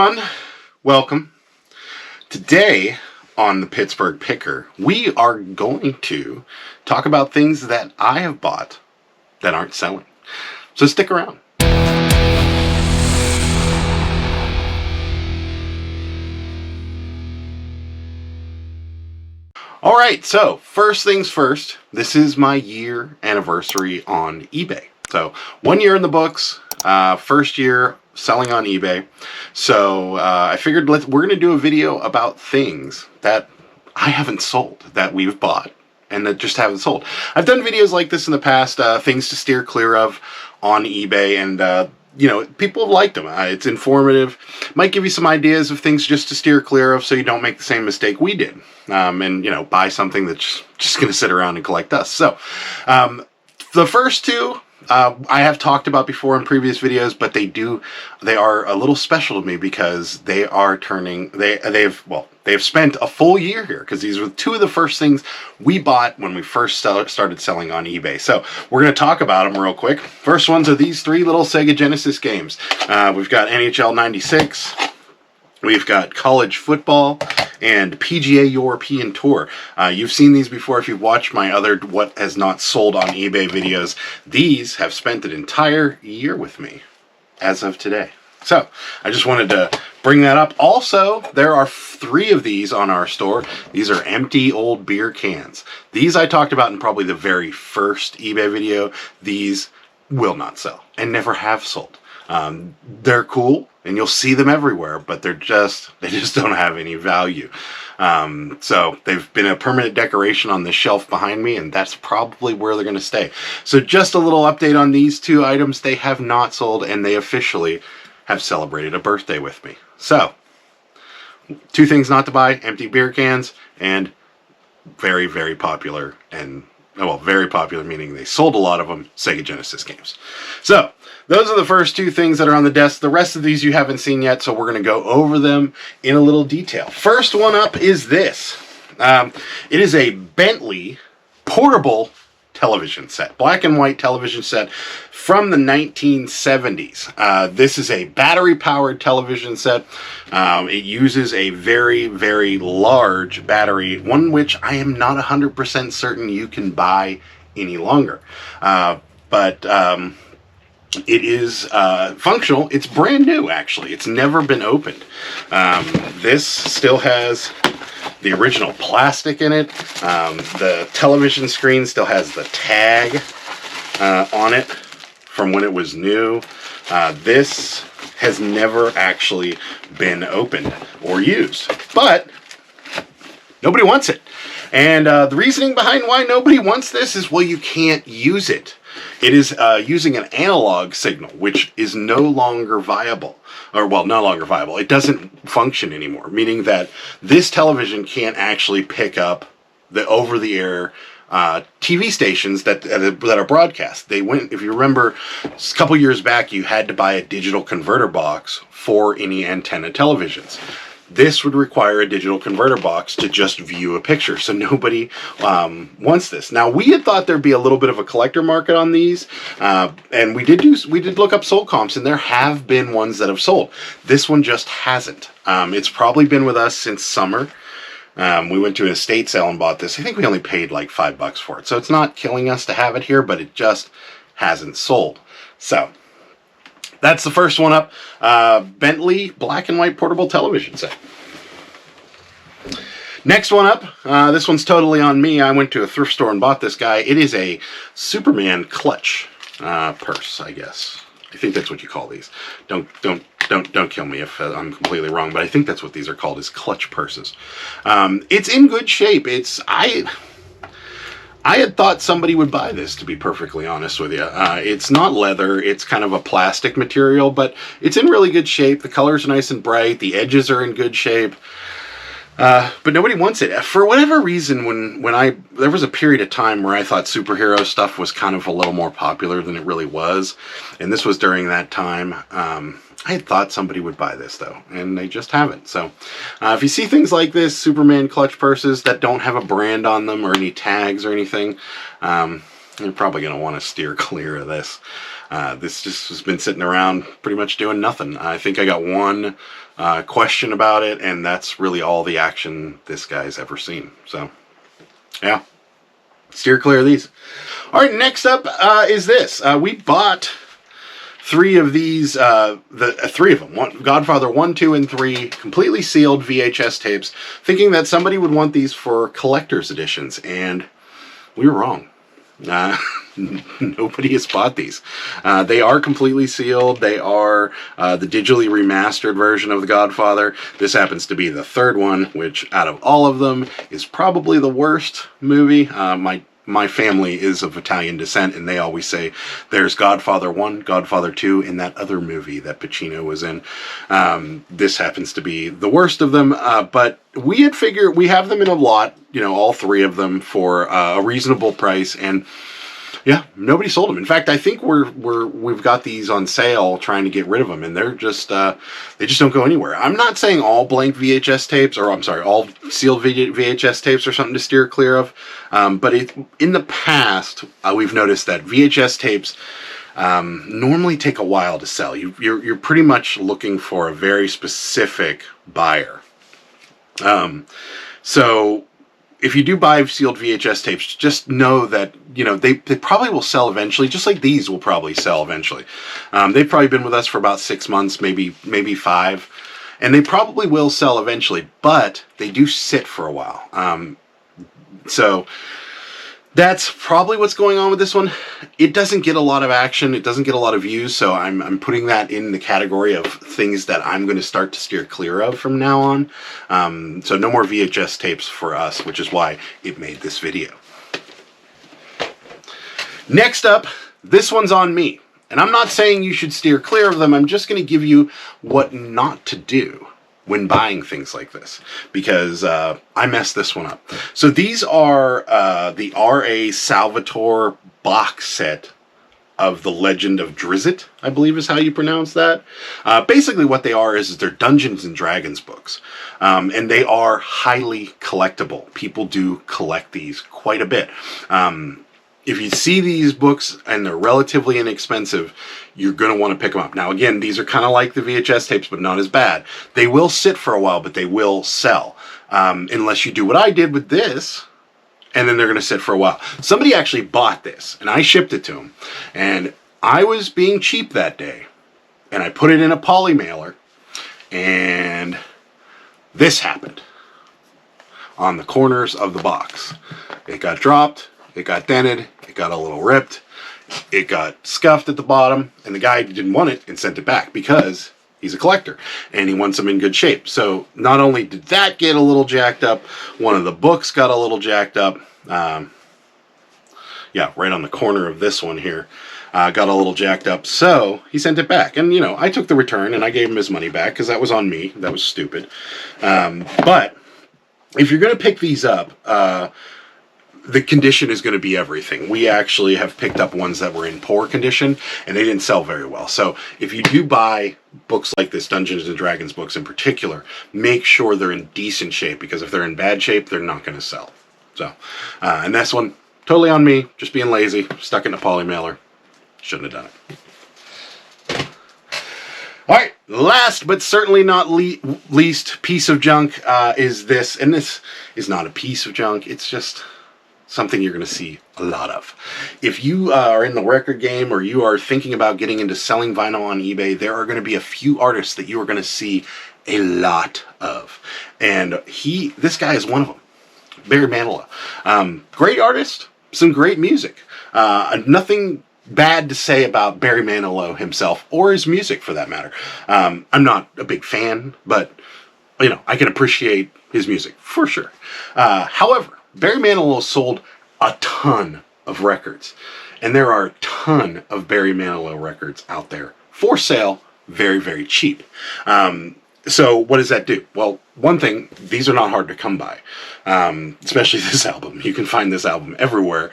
everyone, welcome. Today on the Pittsburgh Picker, we are going to talk about things that I have bought that aren't selling. So stick around. Alright, so first things first, this is my year anniversary on eBay. So 1 year in the books, first year selling on eBay. So I figured we're going to do a video about things that I haven't sold, that we've bought, and that just haven't sold. I've done videos like this in the past, things to steer clear of on eBay, and you know, people have liked them. It's informative. Might give you some ideas of things just to steer clear of so you don't make the same mistake we did. And, you know, buy something that's just going to sit around and collect dust. So, the first two, I have talked about before in previous videos, but they are a little special to me because they are they've spent a full year here, because these were two of the first things we bought when we first started selling on eBay. So we're going to talk about them real quick. First ones are these three little Sega Genesis games. We've got NHL 96, we've got college football, and PGA European Tour. You've seen these before if you've watched my other What Has Not Sold on eBay videos. These have spent an entire year with me as of today. So I just wanted to bring that up. Also, there are 3 of these on our store. These are empty old beer cans. These I talked about in probably the very first eBay video. These will not sell and never have sold. They're cool and you'll see them everywhere, but they just don't have any value. So they've been a permanent decoration on this shelf behind me, and that's probably where they're going to stay. So just a little update on these 2 items. They have not sold, and they officially have celebrated a birthday with me. So 2 things not to buy: empty beer cans, and very, very popular, and well, very popular meaning they sold a lot of them, Sega Genesis games. So those are the first 2 things that are on the desk. The rest of these you haven't seen yet, so we're going to go over them in a little detail. First one up is this. It is a Bentley portable television set, black and white television set from the 1970s. This is a battery-powered television set. It uses a very, very large battery, one which I am not 100% certain you can buy any longer. It is functional. It's brand new, actually. It's never been opened. This still has the original plastic in it. The television screen still has the tag on it from when it was new. This has never actually been opened or used, but nobody wants it. And the reasoning behind why nobody wants this is, well, you can't use it. It is using an analog signal, which is no longer viable. Or, well, no longer viable. It doesn't function anymore, meaning that this television can't actually pick up the over-the-air TV stations that are broadcast. They went, if you remember, a couple years back, you had to buy a digital converter box for any antenna televisions. This would require a digital converter box to just view a picture, so nobody wants this. Now, we had thought there'd be a little bit of a collector market on these, and we did look up sold comps, and there have been ones that have sold. This one just hasn't. It's probably been with us since summer. We went to an estate sale and bought this. I think we only paid like $5 for it, so it's not killing us to have it here, but it just hasn't sold. So that's the first one up. Bentley black and white portable television set. Next one up, this one's totally on me. I went to a thrift store and bought this guy. It is a Superman clutch purse, I guess. I think that's what you call these. Don't kill me if I'm completely wrong, but I think that's what these are called, is clutch purses. It's in good shape. I had thought somebody would buy this, to be perfectly honest with you. It's not leather, it's kind of a plastic material, but it's in really good shape. The color's nice and bright, the edges are in good shape. But nobody wants it. For whatever reason, there was a period of time where I thought superhero stuff was kind of a little more popular than it really was. And this was during that time. I had thought somebody would buy this, though, and they just haven't. So if you see things like this, Superman clutch purses that don't have a brand on them or any tags or anything, you're probably going to want to steer clear of this. This just has been sitting around pretty much doing nothing. I think I got one question about it, and that's really all the action this guy's ever seen. So, yeah. Steer clear of these. All right, next up is this. We bought 3 of these, 3 of them, Godfather 1, 2, and 3, completely sealed VHS tapes, thinking that somebody would want these for collector's editions, and we were wrong. Nobody has bought these. They are completely sealed. They are the digitally remastered version of The Godfather. This happens to be the 3rd one, which out of all of them is probably the worst movie. My family is of Italian descent, and they always say there's Godfather 1, Godfather 2, and that other movie that Pacino was in. This happens to be the worst of them, but we had figured we have them in a lot, all 3 of them for a reasonable price, and yeah, nobody sold them. In fact, I think we've got these on sale trying to get rid of them, and they're just they just don't go anywhere. I'm not saying all blank VHS tapes, or I'm sorry, all sealed VHS tapes are something to steer clear of, but in the past we've noticed that VHS tapes normally take a while to sell. You're pretty much looking for a very specific buyer. So if you do buy sealed VHS tapes, just know that, they probably will sell eventually, just like these will probably sell eventually. They've probably been with us for about 6 months, maybe 5, and they probably will sell eventually, but they do sit for a while. So that's probably what's going on with this one. It doesn't get a lot of action. It doesn't get a lot of views, so I'm putting that in the category of things that I'm going to start to steer clear of from now on. So no more VHS tapes for us, which is why it made this video. Next up, this one's on me. And I'm not saying you should steer clear of them. I'm just going to give you what not to do when buying things like this, because I messed this one up. So these are the R.A. Salvatore box set of The Legend of Drizzt, I believe is how you pronounce that. Basically what they are is they're Dungeons and Dragons books, and they are highly collectible. People do collect these quite a bit. If you see these books and they're relatively inexpensive, you're going to want to pick them up. Now, again, these are kind of like the VHS tapes, but not as bad. They will sit for a while, but they will sell. Unless you do what I did with this, and then they're going to sit for a while. Somebody actually bought this, and I shipped it to them. And I was being cheap that day, and I put it in a poly mailer, and this happened on the corners of the box. It got dropped. It got dented, it got a little ripped, it got scuffed at the bottom, and the guy didn't want it and sent it back because he's a collector and he wants them in good shape. So not only did that get a little jacked up, one of the books got a little jacked up. Yeah, right on the corner of this one here, got a little jacked up. So he sent it back. And, I took the return and I gave him his money back because that was on me. That was stupid. But if you're going to pick these up, the condition is going to be everything. We actually have picked up ones that were in poor condition, and they didn't sell very well. So if you do buy books like this, Dungeons & Dragons books in particular, make sure they're in decent shape, because if they're in bad shape, they're not going to sell. So, and this one, totally on me, just being lazy, stuck in a poly mailer. Shouldn't have done it. All right, last but certainly not least piece of junk is this, and this is not a piece of junk, it's just something you're going to see a lot of. If you are in the record game, or you are thinking about getting into selling vinyl on eBay, there are going to be a few artists that you are going to see a lot of. And this guy is one of them. Barry Manilow. Great artist, some great music. Nothing bad to say about Barry Manilow himself, or his music for that matter. I'm not a big fan, but I can appreciate his music for sure. However, Barry Manilow sold a ton of records, and there are a ton of Barry Manilow records out there for sale, very, very cheap. So what does that do? Well, one thing, these are not hard to come by, especially this album. You can find this album everywhere.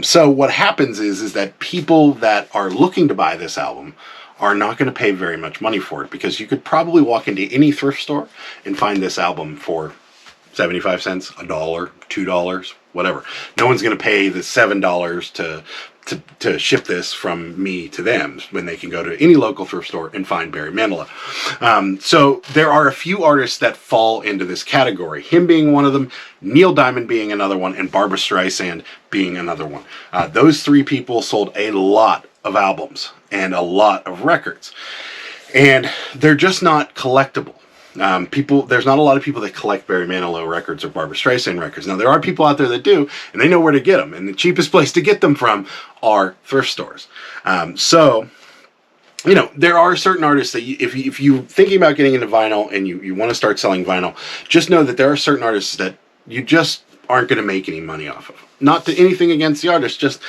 So what happens is that people that are looking to buy this album are not going to pay very much money for it, because you could probably walk into any thrift store and find this album for 75 cents, $1, $2, whatever. No one's going to pay the $7 to ship this from me to them when they can go to any local thrift store and find Barry Manilow. So there are a few artists that fall into this category. Him being one of them, Neil Diamond being another one, and Barbra Streisand being another one. Those three people sold a lot of albums and a lot of records. And they're just not collectible. There's not a lot of people that collect Barry Manilow records or Barbra Streisand records. Now, there are people out there that do, and they know where to get them. And the cheapest place to get them from are thrift stores. So, you know, there are certain artists that if you're thinking about getting into vinyl and you want to start selling vinyl, just know that there are certain artists that you just aren't going to make any money off of. Not to anything against the artist, just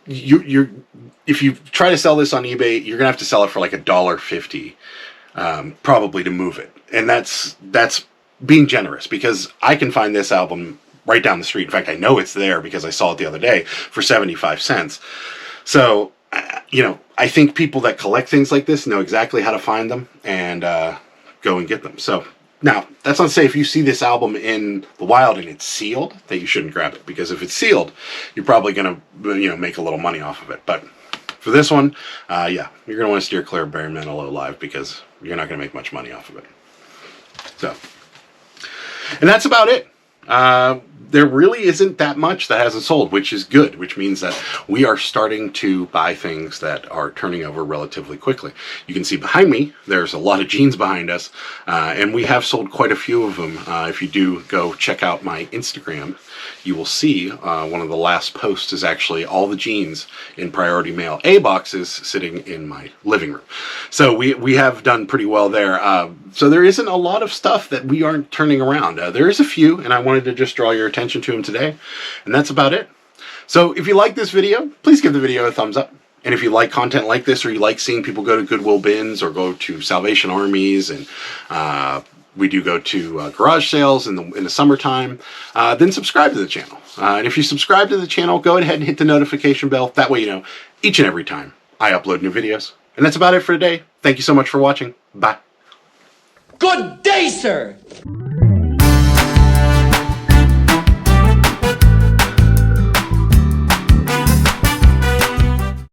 if you try to sell this on eBay, you're going to have to sell it for like $1.50, probably, to move it. And that's being generous, because I can find this album right down the street. In fact, I know it's there because I saw it the other day for 75 cents. So, you know, I think people that collect things like this know exactly how to find them and go and get them. So, now, that's not to say if you see this album in the wild and it's sealed, that you shouldn't grab it. Because if it's sealed, you're probably going to, you know, make a little money off of it. But for this one, yeah, you're going to want to steer clear of Barry Manilow live, because you're not going to make much money off of it. So, and that's about it. There really isn't that much that hasn't sold, which is good, which means that we are starting to buy things that are turning over relatively quickly. You can see behind me, there's a lot of jeans behind us, and we have sold quite a few of them. If you do go check out my Instagram, you will see one of the last posts is actually all the jeans in priority mail A boxes sitting in my living room. So we have done pretty well there. So there isn't a lot of stuff that we aren't turning around. There is a few, and I wanted to just draw your attention to them today, and that's about it. So if you like this video, please give the video a thumbs up. And if you like content like this, or you like seeing people go to Goodwill bins or go to Salvation Armies, and we do go to garage sales in the summertime, then subscribe to the channel. And if you subscribe to the channel, go ahead and hit the notification bell. That way you know each and every time I upload new videos. And that's about it for today. Thank you so much for watching. Bye. Good day, sir!